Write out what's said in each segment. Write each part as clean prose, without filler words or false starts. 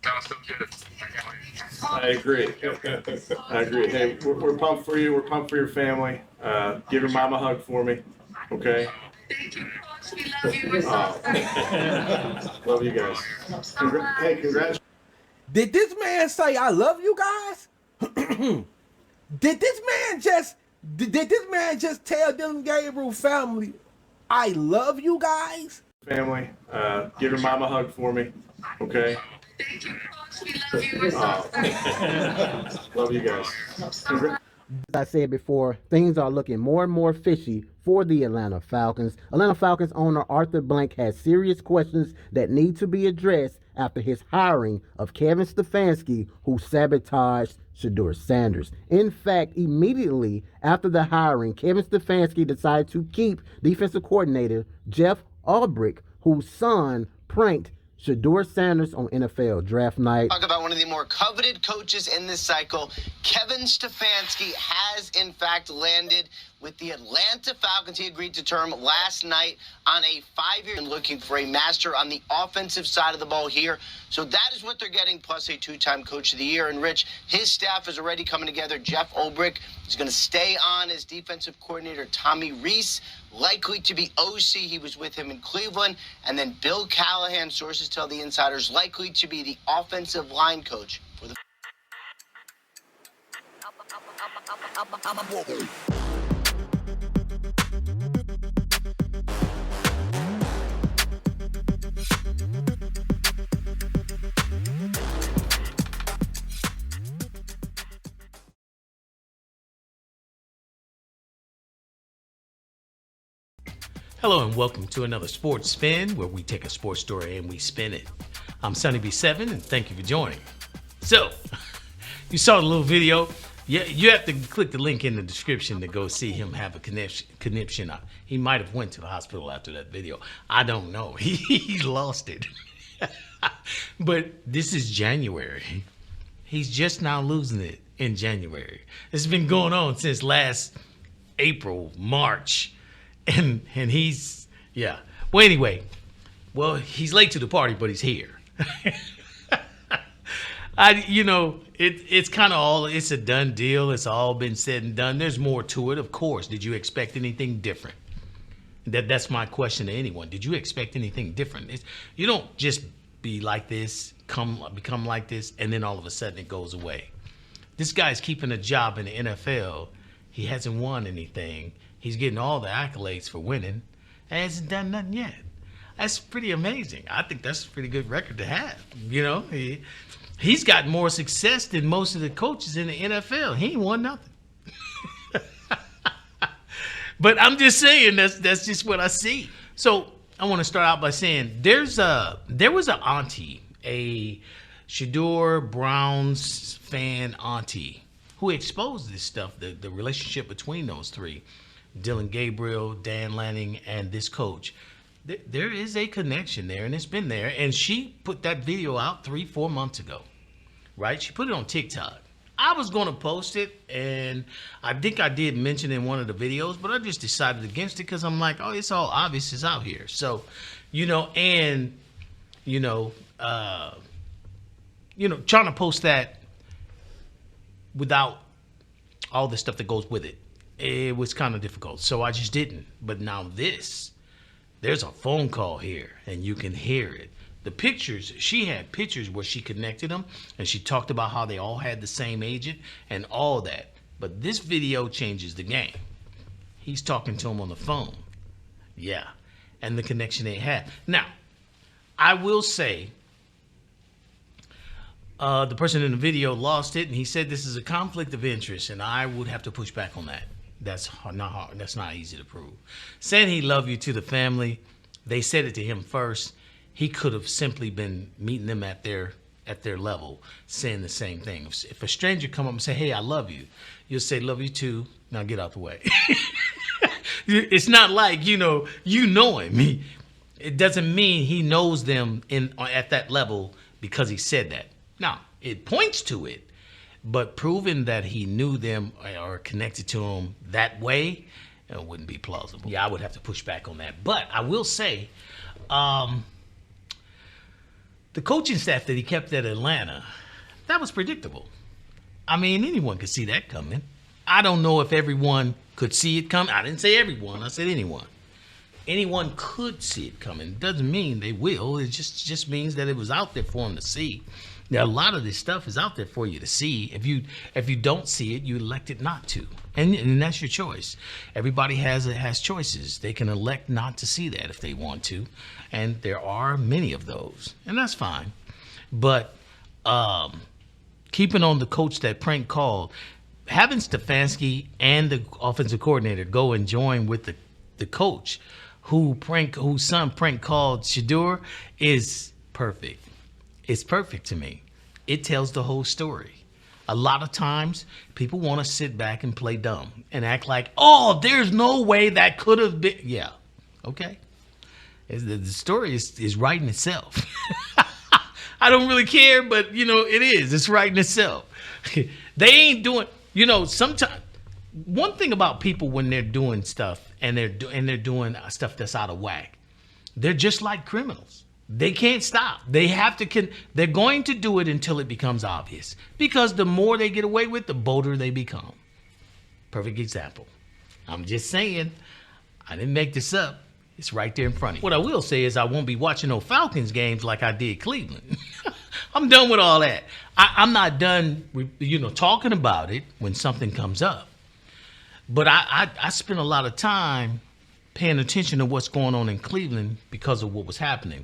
I agree. I agree. Hey, we're pumped for you. We're pumped for your family. Give your mom a hug for me, okay? Love you guys. Hey, congrats. Did this man say I love you guys? Did this man just tell Dylan Gabriel family I love you guys? Family, give your mom a hug for me, okay? Love you guys. As I said before, things are looking more and more fishy for the Atlanta Falcons. Atlanta Falcons owner Arthur Blank has serious questions that need to be addressed after his hiring of Kevin Stefanski, who sabotaged Shedeur Sanders. In fact, immediately after the hiring, Kevin Stefanski decided to keep defensive coordinator Jeff Ulbrich, whose son pranked Shedeur Sanders on NFL draft night. Talk about one of the more coveted coaches in this cycle. Kevin Stefanski has, in fact, landed with the Atlanta Falcons. He agreed to term last night on a 5-year and looking for a master on the offensive side of the ball here. So that is what they're getting, plus a 2-time Coach of the Year. And, Rich, his staff is already coming together. Jeff Ulbrich is going to stay on as defensive coordinator. Tommy Rees, likely to be OC. He was with him in Cleveland. And then Bill Callahan, sources tell the insiders, likely to be the offensive line coach for the... Hello and welcome to another Sports Spin, where we take a sports story and we spin it. I'm Sun-EB7 and thank you for joining. So, you saw the little video. Yeah, you have to click the link in the description to go see him have a conniption. He might have went to the hospital after that video. I don't know. He lost it. But this is January. He's just now losing it in January. It's been going on since last April, March. And he's, yeah. Well, anyway, he's late to the party, but he's here. It's kind of all, it's a done deal. It's all been said and done. There's more to it, of course. Did you expect anything different? That's my question to anyone. Did you expect anything different? You don't just be like this, become like this, and then all of a sudden it goes away. This guy's keeping a job in the NFL. He hasn't won anything. He's getting all the accolades for winning and hasn't done nothing yet. That's pretty amazing. I think that's a pretty good record to have. You know, he's got more success than most of the coaches in the NFL. He ain't won nothing. But I'm just saying that's just what I see. So I want to start out by saying there was an auntie, a Shedeur Browns fan auntie, who exposed this stuff, the relationship between those three. Dylan Gabriel, Dan Lanning, and this coach. There is a connection there, and it's been there. And she put that video out 3-4 months ago, right? She put it on TikTok. I was going to post it, and I think I did mention in one of the videos, but I just decided against it because I'm like, oh, it's all obvious. It's out here. So, trying to post that without all the stuff that goes with it. It was kind of difficult, so I just didn't. But now there's a phone call here, and you can hear it. The pictures, she had pictures where she connected them, and she talked about how they all had the same agent and all that. But this video changes the game. He's talking to him on the phone. Yeah, and the connection they had. Now, I will say, the person in the video lost it, and he said this is a conflict of interest, and I would have to push back on that. That's not hard. That's not easy to prove. Saying he loved you to the family, they said it to him first. He could have simply been meeting them at their level, saying the same thing. If a stranger come up and say, "Hey, I love you," you'll say, "Love you too. Now get out the way." It's not like you know him. It doesn't mean he knows them at that level because he said that. Now it points to it. But proving that he knew them or connected to them that way, it wouldn't be plausible. Yeah, I would have to push back on that. But I will say, The coaching staff that he kept at Atlanta, that was predictable. I mean, anyone could see that coming. I don't know if everyone could see it coming. I didn't say everyone. I said anyone. Anyone could see it coming. Doesn't mean they will. It just means that it was out there for them to see. Now, a lot of this stuff is out there for you to see. If you don't see it, you elected not to, and that's your choice. Everybody has choices. They can elect not to see that if they want to, and there are many of those, and that's fine. But keeping on the coach that prank called, having Stefanski and the offensive coordinator go and join with the coach whose son prank called Shedeur is perfect. It's perfect to me. It tells the whole story. A lot of times, people want to sit back and play dumb and act like, oh, there's no way that could have been. Yeah, okay. The story is writing itself. I don't really care, but, it is. It's writing itself. They ain't doing, sometimes. One thing about people when they're doing stuff and they're doing stuff that's out of whack, they're just like criminals. They can't stop. They're going to do it until it becomes obvious. Because the more they get away with, the bolder they become. Perfect example. I'm just saying, I didn't make this up. It's right there in front of you. What I will say is I won't be watching no Falcons games like I did Cleveland. I'm done with all that. I'm not done with, talking about it when something comes up. But I spent a lot of time paying attention to what's going on in Cleveland because of what was happening.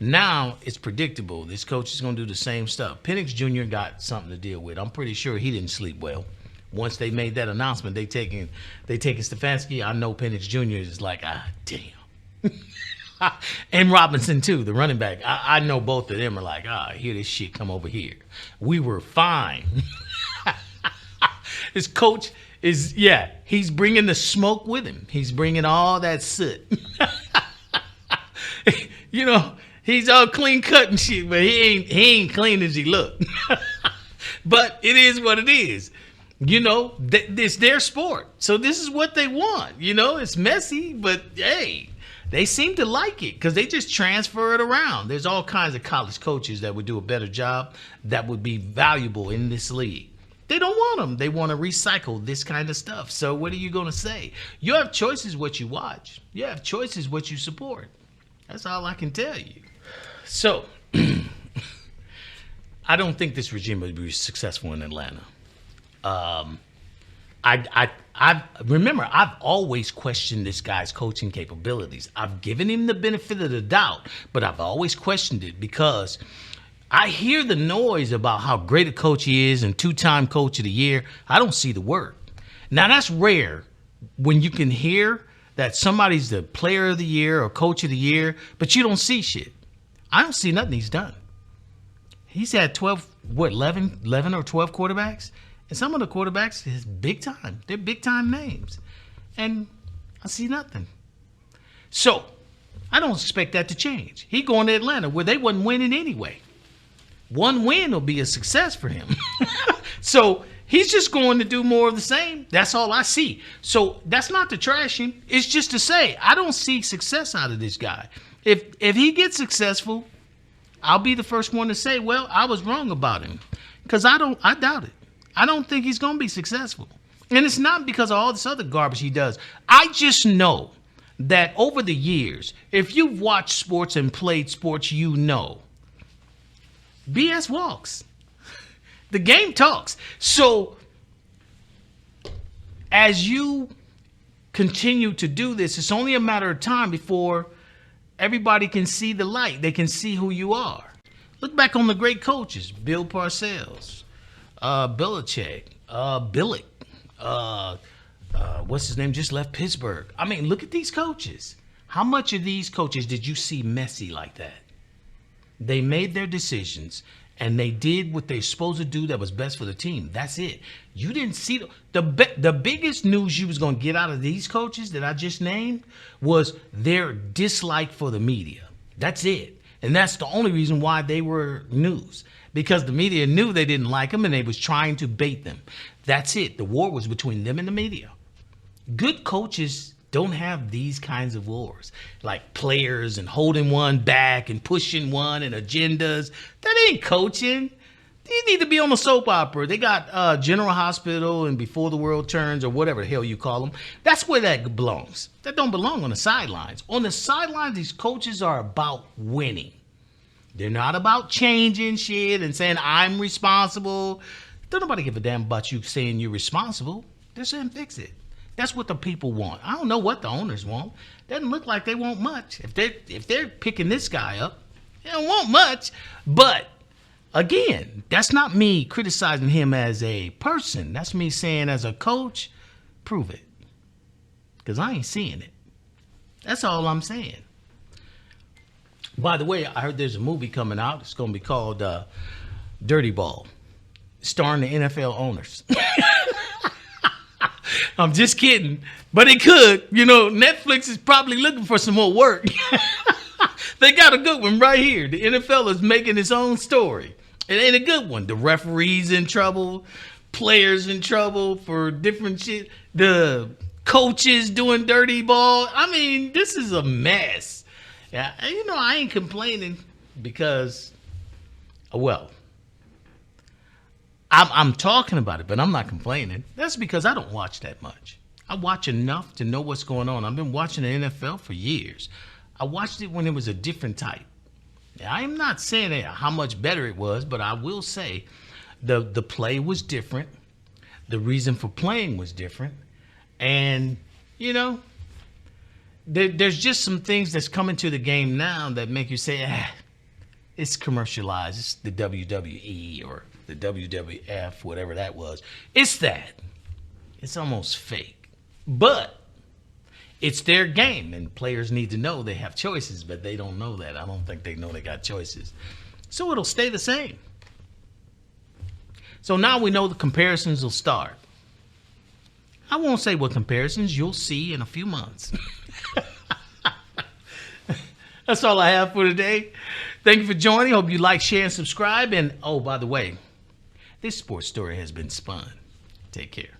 Now it's predictable. This coach is going to do the same stuff. Penix Jr. got something to deal with. I'm pretty sure he didn't sleep well. Once they made that announcement, they taking Stefanski. I know Penix Jr. is like, damn. And Robinson too, the running back. I know both of them are like, hear this shit come over here. We were fine. His coach he's bringing the smoke with him. He's bringing all that soot. He's all clean cut and shit, but he ain't clean as he look. But it is what it is. It's their sport. So this is what they want. It's messy, but hey, they seem to like it because they just transfer it around. There's all kinds of college coaches that would do a better job that would be valuable in this league. They don't want them. They want to recycle this kind of stuff. So what are you going to say? You have choices what you watch. You have choices what you support. That's all I can tell you. So I don't think this regime would be successful in Atlanta. I've always questioned this guy's coaching capabilities. I've given him the benefit of the doubt, but I've always questioned it because I hear the noise about how great a coach he is and 2-time coach of the year. I don't see the work. Now, that's rare when you can hear that somebody's the player of the year or coach of the year, but you don't see shit. I don't see nothing he's done. He's had 11 or 12 quarterbacks, and some of the quarterbacks is big time. They're big time names, and I see nothing. So I don't expect that to change. He going to Atlanta where they wasn't winning anyway. One win will be a success for him. So he's just going to do more of the same. That's all I see. So that's not to trash him. It's just to say I don't see success out of this guy. If he gets successful, I'll be the first one to say, well, I was wrong about him. Because I doubt it. I don't think he's going to be successful. And it's not because of all this other garbage he does. I just know that over the years, if you've watched sports and played sports, you know, BS walks. The game talks. So as you continue to do this, it's only a matter of time before everybody can see the light. They can see who you are. Look back on the great coaches. Bill Parcells, Belichick, Billick, what's his name, just left Pittsburgh. I mean, look at these coaches. How much of these coaches did you see messy like that? They made their decisions, and they did what they're supposed to do that was best for the team. That's it. You didn't see the biggest news you was going to get out of these coaches that I just named was their dislike for the media. That's it. And that's the only reason why they were news, because the media knew they didn't like them and they was trying to bait them. That's it. The war was between them and the media. Good coaches don't have these kinds of wars, like players and holding one back and pushing one and agendas. That ain't coaching. You need to be on a soap opera. They got General Hospital and Before the World Turns, or whatever the hell you call them. That's where that belongs. That don't belong on the sidelines. On the sidelines, these coaches are about winning. They're not about changing shit and saying, I'm responsible. Don't nobody give a damn about you saying you're responsible. They're saying fix it. That's what the people want. I don't know what the owners want. Doesn't look like they want much. If they're picking this guy up, they don't want much. But again, that's not me criticizing him as a person. That's me saying as a coach, prove it. Because I ain't seeing it. That's all I'm saying. By the way, I heard there's a movie coming out. It's going to be called Dirty Ball, starring the NFL owners. I'm just kidding, but it could. You know, Netflix is probably looking for some more work. They got a good one right here. The NFL is making its own story. It ain't a good one. The referees in trouble, players in trouble for different shit. The coaches doing dirty ball. I mean, this is a mess. Yeah, you know, I ain't complaining because, well, I'm talking about it, but I'm not complaining. That's because I don't watch that much. I watch enough to know what's going on. I've been watching the NFL for years. I watched it when it was a different type. I'm not saying how much better it was, but I will say the play was different. The reason for playing was different. And, you know, there's just some things that's coming to the game now that make you say, it's commercialized. It's the WWE or the WWF, whatever that was. It's that. It's almost fake. But it's their game, and players need to know they have choices, but they don't know that. I don't think they know they got choices. So it'll stay the same. So now we know the comparisons will start. I won't say what comparisons. You'll see in a few months. That's all I have for today. Thank you for joining. Hope you like, share, and subscribe. And, oh, by the way, this sports story has been spun. Take care.